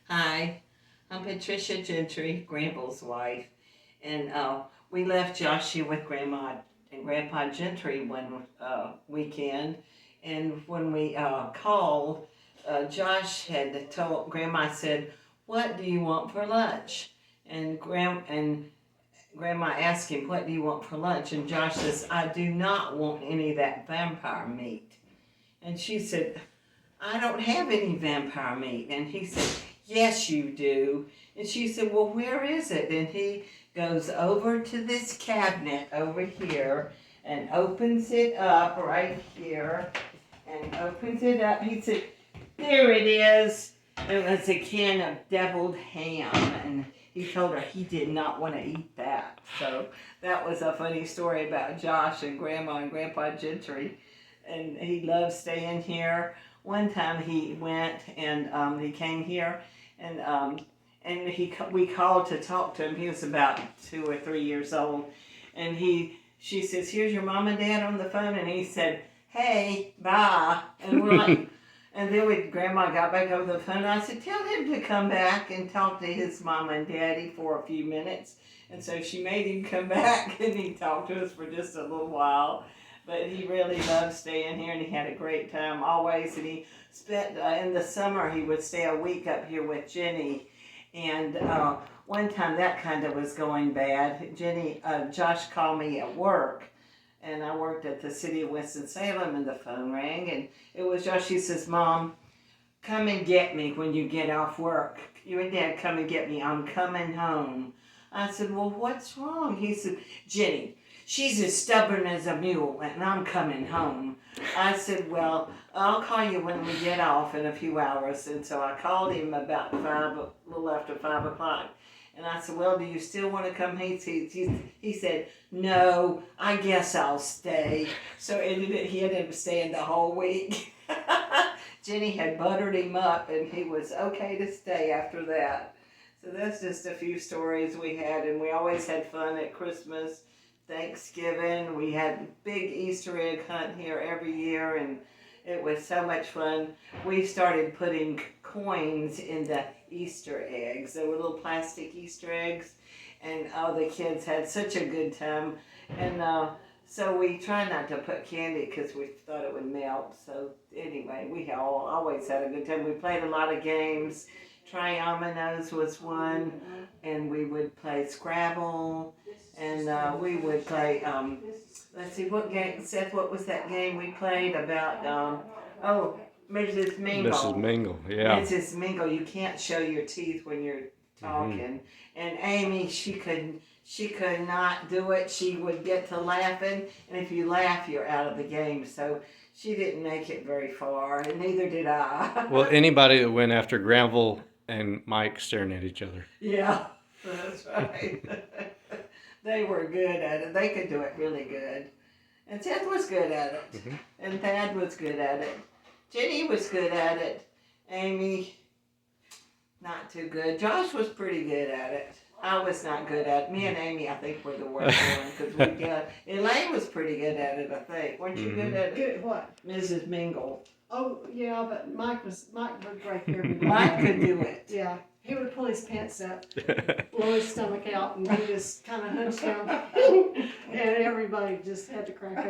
Hi, I'm Patricia Gentry, Granville's wife, and we left Josh here with Grandma and Grandpa Gentry one weekend, and when we called, Josh had told Grandma said, "What do you want for lunch?" And Grandma asked him, "What do you want for lunch?" And Josh says, "I do not want any of that vampire meat." And she said, "I don't have any vampire meat." And he said, "Yes, you do." And she said, "Well, where is it?" And he goes over to this cabinet over here and opens it up right here and opens it up. He said, "There it is." It was a can of deviled ham. And he told her he did not want to eat that. So that was a funny story about Josh and Grandma and Grandpa Gentry. And he loved staying here. One time he went and he came here and we called to talk to him. He was about 2 or 3 years old, and she says, "Here's your mom and dad on the phone," and he said, "Hey, bye," and we're like. And then Grandma got back over the phone, and I said, "Tell him to come back and talk to his mom and daddy for a few minutes." And so she made him come back, and he talked to us for just a little while. But he really loved staying here, and he had a great time always. And he spent, in the summer, he would stay a week up here with Jenny. And one time that kind of was going bad. Josh called me at work, and I worked at the city of Winston-Salem, and the phone rang, and it was Josh. He says, "Mom, come and get me when you get off work. You and Dad come and get me. I'm coming home." I said, "Well, what's wrong?" He said, "Jenny, she's as stubborn as a mule, and I'm coming home." I said, "Well, I'll call you when we get off in a few hours." And so I called him about a little after 5 o'clock. And I said, "Well, do you still want to come?" He said, "No, I guess I'll stay." So he ended up staying the whole week. Jenny had buttered him up, and he was okay to stay after that. So that's just a few stories we had, and we always had fun at Christmas, Thanksgiving. We had big Easter egg hunt here every year, and it was so much fun. We started putting coins in the Easter eggs. They were little plastic Easter eggs, and the kids had such a good time. And so we tried not to put candy because we thought it would melt. So anyway, we all always had a good time. We played a lot of games. Triominoes was one, and we would play Scrabble, and we would play. Let's see, what game, Seth? What was that game we played about? Oh, Mrs. Mrs. Mingle. Mingle, yeah. Mrs. Mingle, you can't show your teeth when you're talking. And Amy, she could not do it. She would get to laughing, and if you laugh, you're out of the game. So she didn't make it very far, and neither did I. Well, anybody that went after Granville and Mike staring at each other. Yeah, that's right. They were good at it. They could do it really good. And Seth was good at it. And Thad was good at it. Jenny was good at it. Amy, not too good. Josh was pretty good at it. I was not good at it. Me and Amy, I think, were the worst one because we got. Elaine was pretty good at it, I think. Weren't you good at it? Good what? Mrs. Mingle. Oh yeah, but Mike would break everything. Mike could do it. Yeah, he would pull his pants up, blow his stomach out, and he just kind of hunched down, and everybody just had to crack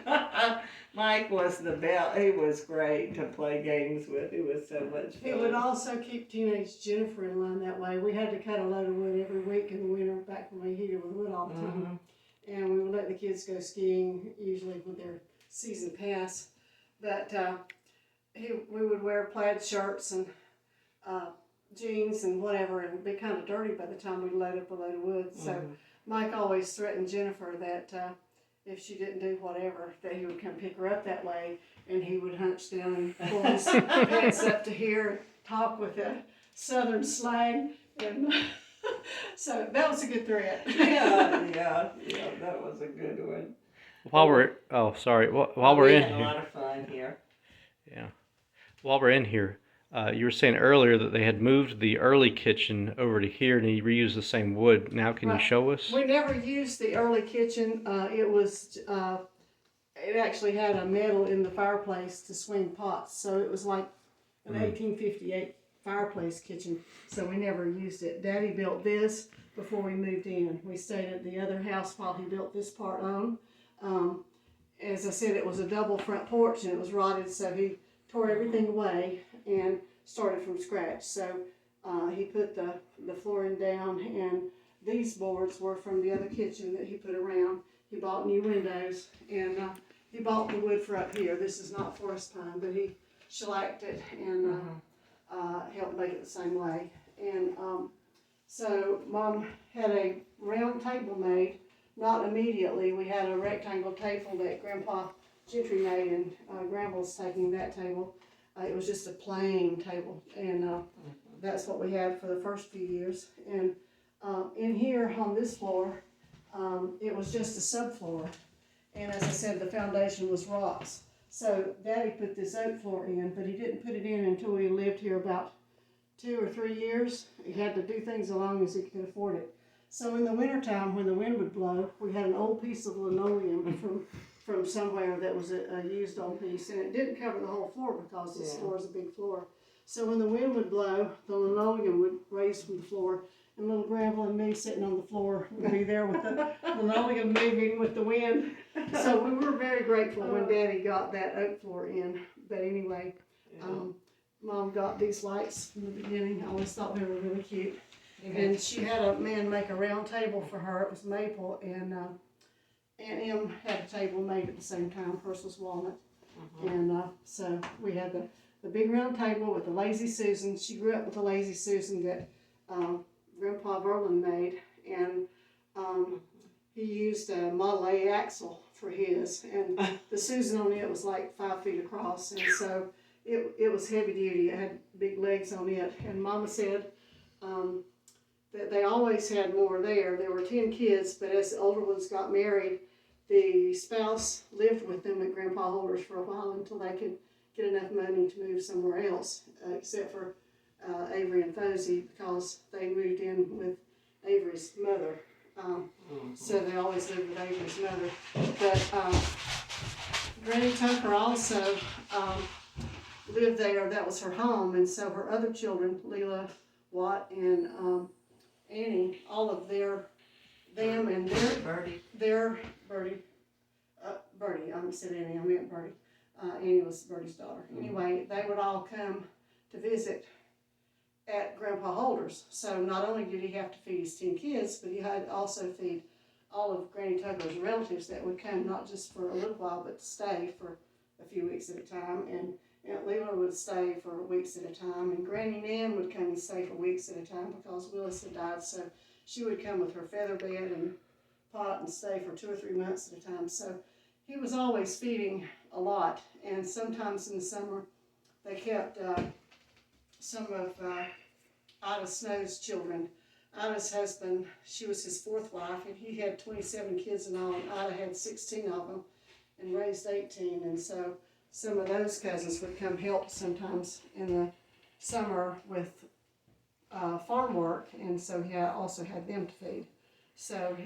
up. Mike was the best. He was great to play games with. He was so much fun. He would also keep teenage Jennifer in line that way. We had to cut a load of wood every week in the winter back when we heated with wood all the time. And we would let the kids go skiing, usually with their season pass. But we would wear plaid shirts and jeans and whatever, and be kind of dirty by the time we load up a load of wood. So Mike always threatened Jennifer that if she didn't do whatever, that he would come pick her up that way, and he would hunch down and pull his pants up to here, talk with a southern slang, and so that was a good threat. yeah, that was a good one. While we're We in had a here, lot of fun here. yeah. While we're in here, you were saying earlier that they had moved the early kitchen over to here and he reused the same wood. Now, can you show us? We never used the early kitchen. It actually had a metal in the fireplace to swing pots, so it was like an 1858 fireplace kitchen, so we never used it. Daddy built this before we moved in. We stayed at the other house while he built this part on. As I said, it was a double front porch and it was rotted, so he tore everything away and started from scratch. So he put the flooring down, and these boards were from the other kitchen that he put around. He bought new windows, and he bought the wood for up here. This is not forest pine, but he shellacked it and helped make it the same way. And so Mom had a round table made. Not immediately. We had a rectangle table that Grandpa Gentry made, and Grandpa's taking that table. It was just a plain table, and that's what we had for the first few years. And in here on this floor, it was just a subfloor, and as I said, the foundation was rocks. So Daddy put this oak floor in, but he didn't put it in until he lived here about 2 or 3 years. He had to do things as long as he could afford it. So in the wintertime, when the wind would blow, we had an old piece of linoleum from somewhere that was a used old piece, and it didn't cover the whole floor because this floor is a big floor. So when the wind would blow, the linoleum would raise from the floor, and little Grandpa and me sitting on the floor would be there with the linoleum moving with the wind. So we were very grateful when Daddy got that oak floor in. But anyway, Mom got these lights from the beginning. I always thought they were really cute. And she had a man make a round table for her. It was maple, and Aunt Em had a table made at the same time. Hers was walnut. And so we had the big round table with the Lazy Susan. She grew up with the Lazy Susan that Grandpa Verlin made, and he used a Model A axle for his, and the Susan on it was like 5 feet across, and so it was heavy duty. It had big legs on it, and Mama said that they always had more there. There were 10 kids, but as the older ones got married, the spouse lived with them at Grandpa Holder's for a while until they could get enough money to move somewhere else, except for Avery and Fosie, because they moved in with Avery's mother. So they always lived with Avery's mother. But Granny Tucker also lived there. That was her home, and so her other children, Leela, Watt, and Annie, all of them and Bertie, I said Annie, I meant Bertie. Annie was Bertie's daughter. Anyway, they would all come to visit at Grandpa Holder's. So not only did he have to feed his 10 kids, but he had to also feed all of Granny Tucker's relatives that would come, not just for a little while, but to stay for a few weeks at a time. And Aunt Leela would stay for weeks at a time, and Granny Nan would come and stay for weeks at a time because Willis had died, so she would come with her feather bed and pot and stay for 2 or 3 months at a time. So he was always feeding a lot, and sometimes in the summer they kept some of Ida Snow's children. Ida's husband, she was his 4th wife, and he had 27 kids in all, and Ida had 16 of them and raised 18, and so some of those cousins would come help sometimes in the summer with farm work, and so he also had them to feed. So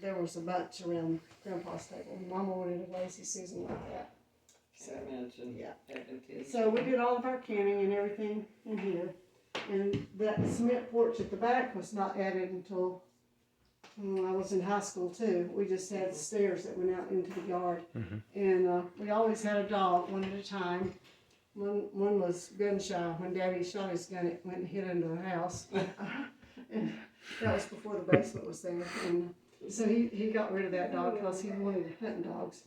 there was a bunch around Grandpa's table. Mama wanted a Lazy Susan like that. So, imagine. Yeah. Having So we did all of our canning and everything in here. And that cement porch at the back was not added until I was in high school too. We just had stairs that went out into the yard. And we always had a dog, one at a time. One was gun shy. When Daddy shot his gun, it went and hid under the house. And that was before the basement was there. And so he got rid of that dog because he wanted hunting dogs.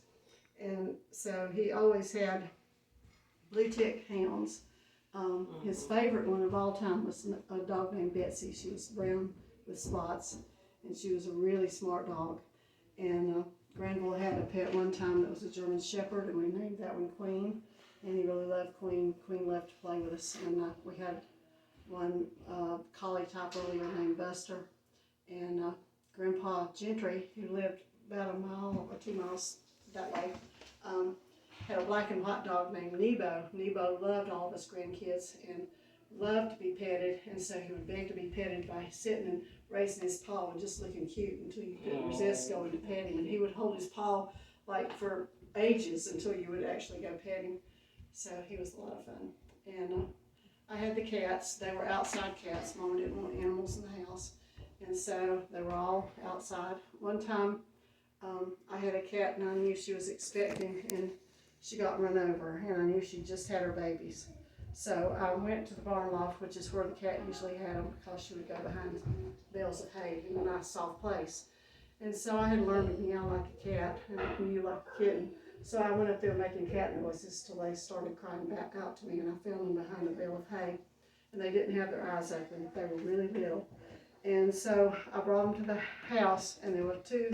And so he always had blue tick hounds. His favorite one of all time was a dog named Betsy. She was brown with spots, and she was a really smart dog. And Granville had a pet one time that was a German Shepherd, and we named that one Queen. And he really loved Queen. Queen loved to play with us. And we had one collie type earlier named Buster. And Grandpa Gentry, who lived about a mile or 2 miles that way, had a black and white dog named Nebo. Nebo loved all of us grandkids and loved to be petted, and so he would beg to be petted by sitting and raising his paw and just looking cute until you couldn't resist going to pet him. And he would hold his paw like for ages until you would actually go pet him. So he was a lot of fun. And I had the cats. They were outside cats. Mama didn't want animals in the house. And so they were all outside. One time, I had a cat and I knew she was expecting and she got run over and I knew she just had her babies. So I went to the barn loft, which is where the cat usually had them because she would go behind bales of hay in a nice soft place. And so I had learned to meow like a cat and mew like a kitten. So I went up there making cat noises till they started crying back out to me and I found them behind a bale of hay. And they didn't have their eyes open. They were really little. And so I brought them to the house and there were 2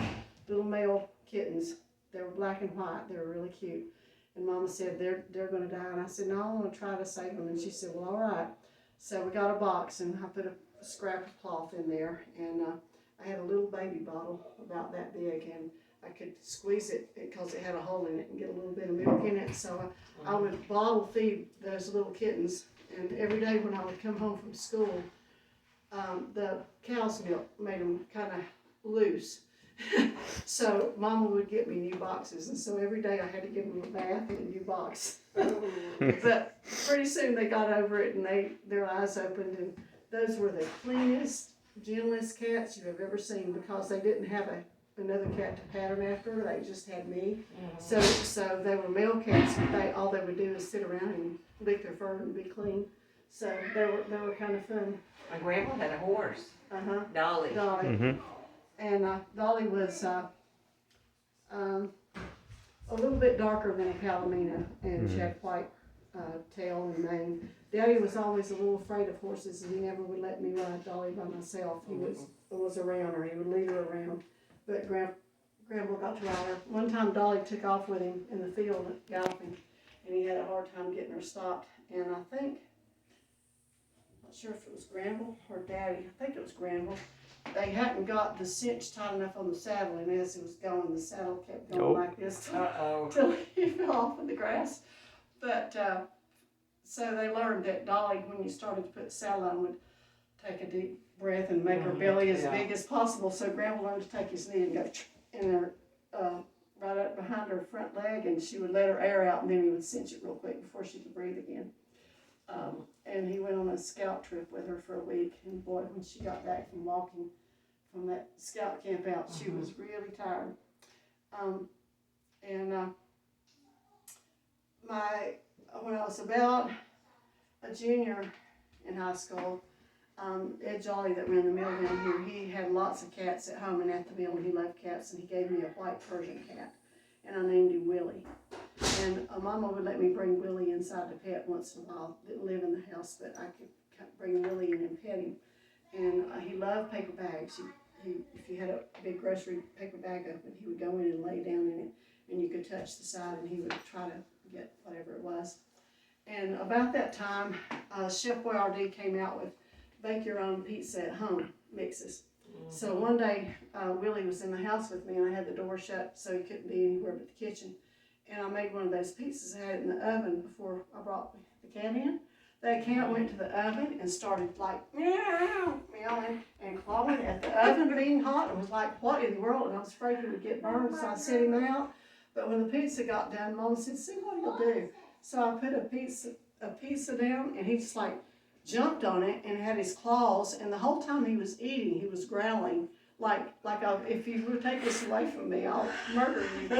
little male kittens. They were black and white. They were really cute. And Mama said, they're going to die. And I said, no, I want to try to save them. And she said, well, all right. So we got a box and I put a scrap of cloth in there. And I had a little baby bottle about that big. And I could squeeze it because it had a hole in it and get a little bit of milk in it. So I would bottle feed those little kittens. And every day when I would come home from school, the cow's milk made them kind of loose. So Mama would get me new boxes, and so every day I had to give them a bath and a new box. But pretty soon they got over it, and their eyes opened, and those were the cleanest, gentlest cats you have ever seen because they didn't have another cat to pattern after. They just had me. So they were male cats. All they would do is sit around and lick their fur and be clean. So they were kind of fun. My grandma had a horse, Dolly. Dolly. Mm-hmm. And Dolly was a little bit darker than a Palomino, and she had white tail and mane. Daddy was always a little afraid of horses, and he never would let me ride Dolly by myself. He was around her. He would lead her around. But Grandpa got to ride her. One time Dolly took off with him in the field galloping, and he had a hard time getting her stopped. And I think, not sure if it was Granville or Daddy, I think it was Granville. They hadn't got the cinch tight enough on the saddle, and as it was going, the saddle kept going like this till he fell off in the grass. But so they learned that Dolly, when you started to put the saddle on, would take a deep breath and make her belly as big as possible. So Grandma learned to take his knee and go in her right up behind her front leg, and she would let her air out, and then he would cinch it real quick before she could breathe again. And he went on a scout trip with her for a week, and boy, when she got back from walking from that scout camp out, she was really tired. When I was about a junior in high school, Ed Jolly that ran the mill down here, he had lots of cats at home and at the mill. He loved cats, and he gave me a white Persian cat, and I named him Willie. And Mama would let me bring Willie inside to pet once in a while. Didn't live in the house, but I could bring Willie in and pet him. And he loved paper bags. If you had a big grocery paper bag open, he would go in and lay down in it, and you could touch the side, and he would try to get whatever it was. And about that time, Chef Boyardee came out with bake your own pizza at home mixes. So one day, Willie was in the house with me, and I had the door shut so he couldn't be anywhere but the kitchen. And I made one of those pizzas. I had it in the oven before I brought the cat in. That cat went to the oven and started like meowing and clawing at the oven being hot. It was like, what in the world? And I was afraid he would get burned, so I set him out. But when the pizza got done, Mama said, see what he'll do. So I put a pizza down, and he just like jumped on it and had his claws. And the whole time he was eating, he was growling. Like if you would take this away from me, I'll murder you.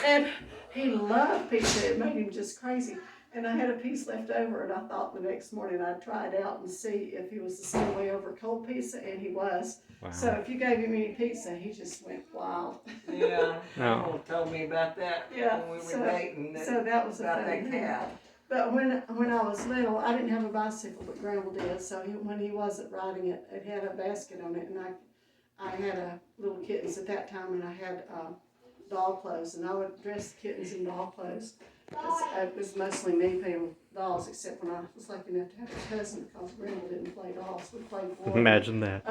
And he loved pizza. It made him just crazy. And I had a piece left over, and I thought the next morning I'd try it out and see if he was the same way over cold pizza, and he was. Wow. So if you gave him any pizza, he just went wild. Yeah, Nicole told me about that when we were dating. So that was about that cat. But when I was little, I didn't have a bicycle, but Grandma did. So when he wasn't riding it, it had a basket on it, and I had little kittens at that time, and I had doll clothes, and I would dress the kittens in doll clothes. It was mostly me playing dolls, except when I was lucky enough to have a cousin, because Grandma didn't play dolls. We played board. Imagine that.